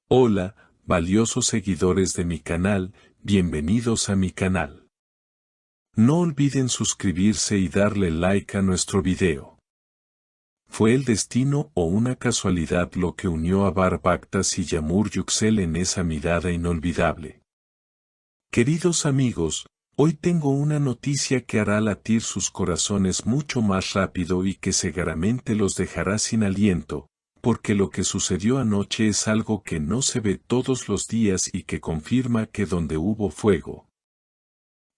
Hola, valiosos seguidores de mi canal, bienvenidos a mi canal. No olviden suscribirse y darle like a nuestro video. ¿Fue el destino o una casualidad lo que unió a Bar Baktas y Yağmur Yüksel en esa mirada inolvidable? Queridos amigos, hoy tengo una noticia que hará latir sus corazones mucho más rápido y que seguramente los dejará sin aliento, porque lo que sucedió anoche es algo que no se ve todos los días y que confirma que donde hubo fuego,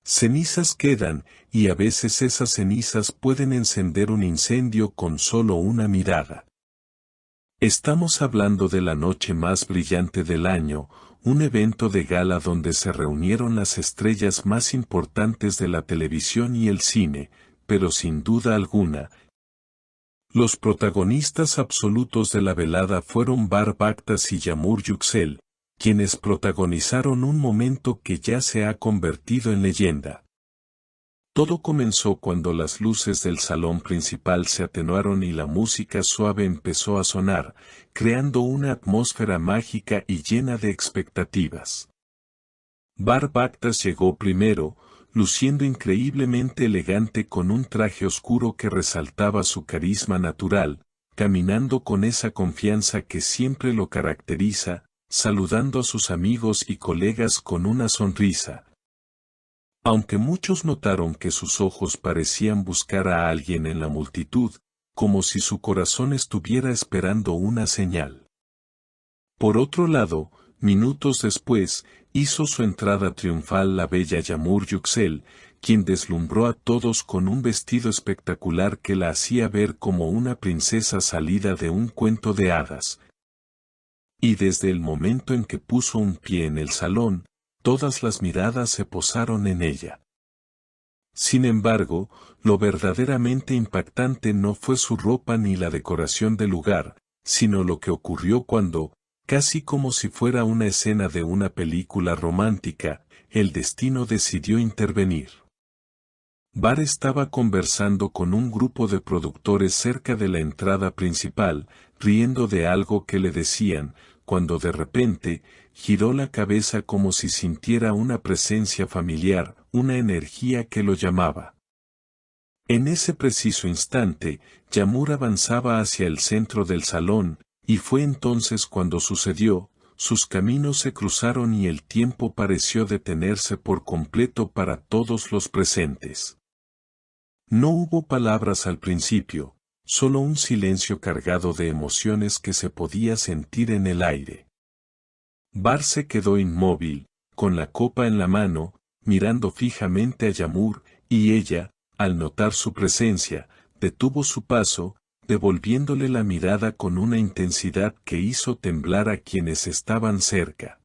cenizas quedan, y a veces esas cenizas pueden encender un incendio con solo una mirada. Estamos hablando de la noche más brillante del año, un evento de gala donde se reunieron las estrellas más importantes de la televisión y el cine, pero sin duda alguna, los protagonistas absolutos de la velada fueron Bar Baktas y Yağmur Yüksel, quienes protagonizaron un momento que ya se ha convertido en leyenda. Todo comenzó cuando las luces del salón principal se atenuaron y la música suave empezó a sonar, creando una atmósfera mágica y llena de expectativas. Bar Baktas llegó primero, luciendo increíblemente elegante con un traje oscuro que resaltaba su carisma natural, caminando con esa confianza que siempre lo caracteriza, saludando a sus amigos y colegas con una sonrisa. Aunque muchos notaron que sus ojos parecían buscar a alguien en la multitud, como si su corazón estuviera esperando una señal. Por otro lado, minutos después, hizo su entrada triunfal la bella Yağmur Yüksel, quien deslumbró a todos con un vestido espectacular que la hacía ver como una princesa salida de un cuento de hadas. Y desde el momento en que puso un pie en el salón, todas las miradas se posaron en ella. Sin embargo, lo verdaderamente impactante no fue su ropa ni la decoración del lugar, sino lo que ocurrió cuando, casi como si fuera una escena de una película romántica, el destino decidió intervenir. Bar estaba conversando con un grupo de productores cerca de la entrada principal, riendo de algo que le decían, cuando de repente, giró la cabeza como si sintiera una presencia familiar, una energía que lo llamaba. En ese preciso instante, Yağmur avanzaba hacia el centro del salón, y fue entonces cuando sucedió, sus caminos se cruzaron y el tiempo pareció detenerse por completo para todos los presentes. No hubo palabras al principio, solo un silencio cargado de emociones que se podía sentir en el aire. Bar se quedó inmóvil, con la copa en la mano, mirando fijamente a Yağmur, y ella, al notar su presencia, detuvo su paso, devolviéndole la mirada con una intensidad que hizo temblar a quienes estaban cerca.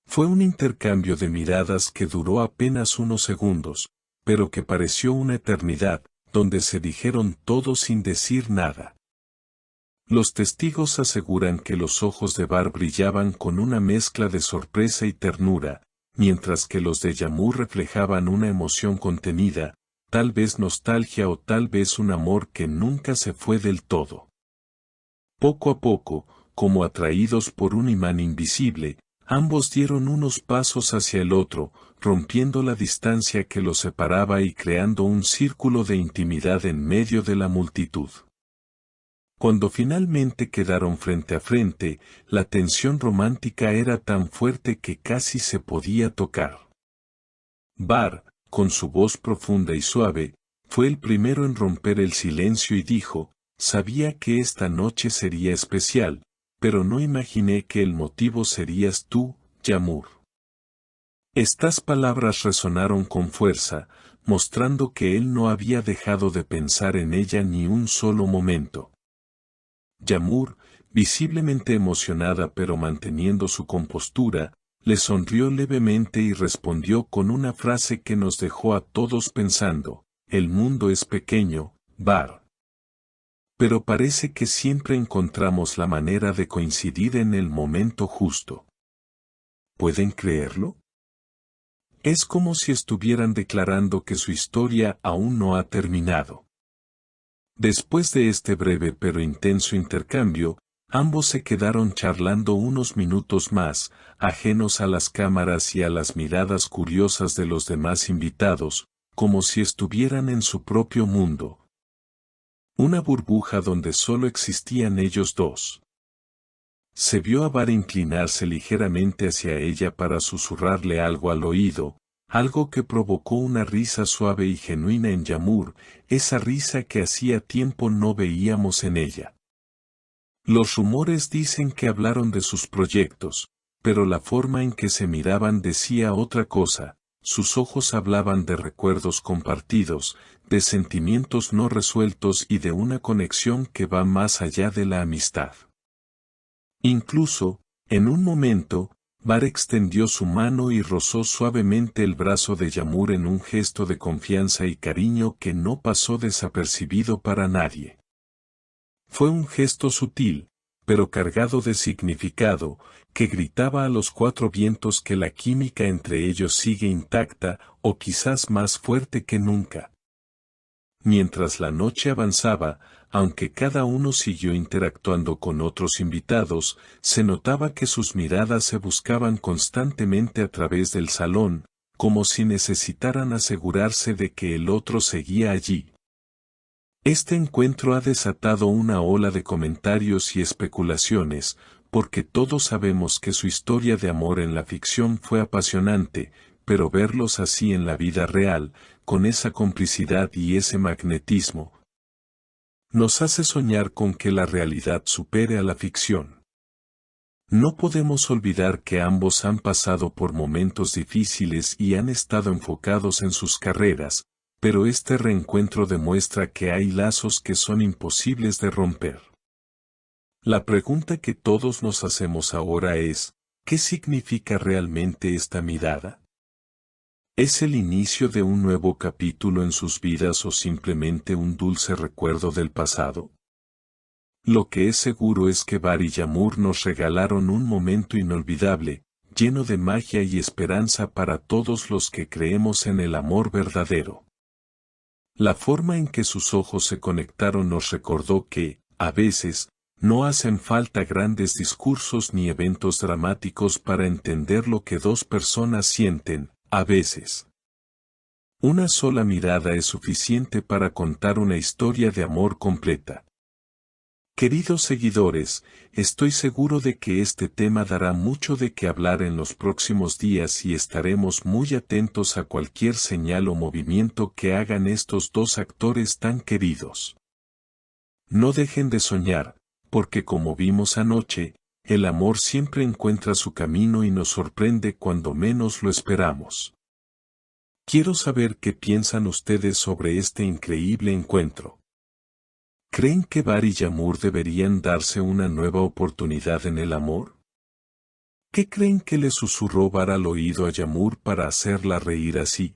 Fue un intercambio de miradas que duró apenas unos segundos, pero que pareció una eternidad, donde se dijeron todo sin decir nada. Los testigos aseguran que los ojos de Bar brillaban con una mezcla de sorpresa y ternura, mientras que los de Yağmur reflejaban una emoción contenida, tal vez nostalgia o tal vez un amor que nunca se fue del todo. Poco a poco, como atraídos por un imán invisible, ambos dieron unos pasos hacia el otro, rompiendo la distancia que los separaba y creando un círculo de intimidad en medio de la multitud. Cuando finalmente quedaron frente a frente, la tensión romántica era tan fuerte que casi se podía tocar. Bar, con su voz profunda y suave, fue el primero en romper el silencio y dijo, «Sabía que esta noche sería especial, pero no imaginé que el motivo serías tú, Yağmur». Estas palabras resonaron con fuerza, mostrando que él no había dejado de pensar en ella ni un solo momento. Yağmur, visiblemente emocionada pero manteniendo su compostura, le sonrió levemente y respondió con una frase que nos dejó a todos pensando, «El mundo es pequeño, Bar. Pero parece que siempre encontramos la manera de coincidir en el momento justo». ¿Pueden creerlo? Es como si estuvieran declarando que su historia aún no ha terminado. Después de este breve pero intenso intercambio, Ambos se quedaron charlando unos minutos más, ajenos a las cámaras y a las miradas curiosas de los demás invitados, como si estuvieran en su propio mundo. Una burbuja donde solo existían ellos dos. Se vio a Bar inclinarse ligeramente hacia ella para susurrarle algo al oído, algo que provocó una risa suave y genuina en Yamur, esa risa que hacía tiempo no veíamos en ella. Los rumores dicen que hablaron de sus proyectos, pero la forma en que se miraban decía otra cosa. Sus ojos hablaban de recuerdos compartidos, de sentimientos no resueltos y de una conexión que va más allá de la amistad. Incluso, en un momento, Bar extendió su mano y rozó suavemente el brazo de Yamur en un gesto de confianza y cariño que no pasó desapercibido para nadie. Fue un gesto sutil, pero cargado de significado, que gritaba a los cuatro vientos que la química entre ellos sigue intacta, o quizás más fuerte que nunca. Mientras la noche avanzaba, aunque cada uno siguió interactuando con otros invitados, se notaba que sus miradas se buscaban constantemente a través del salón, como si necesitaran asegurarse de que el otro seguía allí. Este encuentro ha desatado una ola de comentarios y especulaciones, porque todos sabemos que su historia de amor en la ficción fue apasionante, pero verlos así en la vida real, con esa complicidad y ese magnetismo, nos hace soñar con que la realidad supere a la ficción. No podemos olvidar que ambos han pasado por momentos difíciles y han estado enfocados en sus carreras, pero este reencuentro demuestra que hay lazos que son imposibles de romper. La pregunta que todos nos hacemos ahora es, ¿qué significa realmente esta mirada? ¿Es el inicio de un nuevo capítulo en sus vidas o simplemente un dulce recuerdo del pasado? Lo que es seguro es que Bar y Yamur nos regalaron un momento inolvidable, lleno de magia y esperanza para todos los que creemos en el amor verdadero. La forma en que sus ojos se conectaron nos recordó que, a veces, no hacen falta grandes discursos ni eventos dramáticos para entender lo que dos personas sienten. A veces, una sola mirada es suficiente para contar una historia de amor completa. Queridos seguidores, estoy seguro de que este tema dará mucho de qué hablar en los próximos días y estaremos muy atentos a cualquier señal o movimiento que hagan estos dos actores tan queridos. No dejen de soñar, porque como vimos anoche, el amor siempre encuentra su camino y nos sorprende cuando menos lo esperamos. Quiero saber qué piensan ustedes sobre este increíble encuentro. ¿Creen que Bar y Yamur deberían darse una nueva oportunidad en el amor? ¿Qué creen que le susurró Bar al oído a Yamur para hacerla reír así?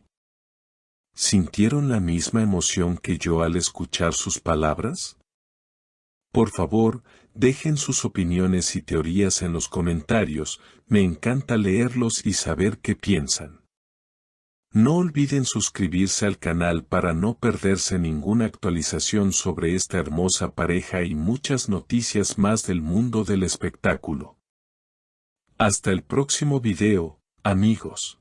¿Sintieron la misma emoción que yo al escuchar sus palabras? Por favor, dejen sus opiniones y teorías en los comentarios, me encanta leerlos y saber qué piensan. No olviden suscribirse al canal para no perderse ninguna actualización sobre esta hermosa pareja y muchas noticias más del mundo del espectáculo. Hasta el próximo video, amigos.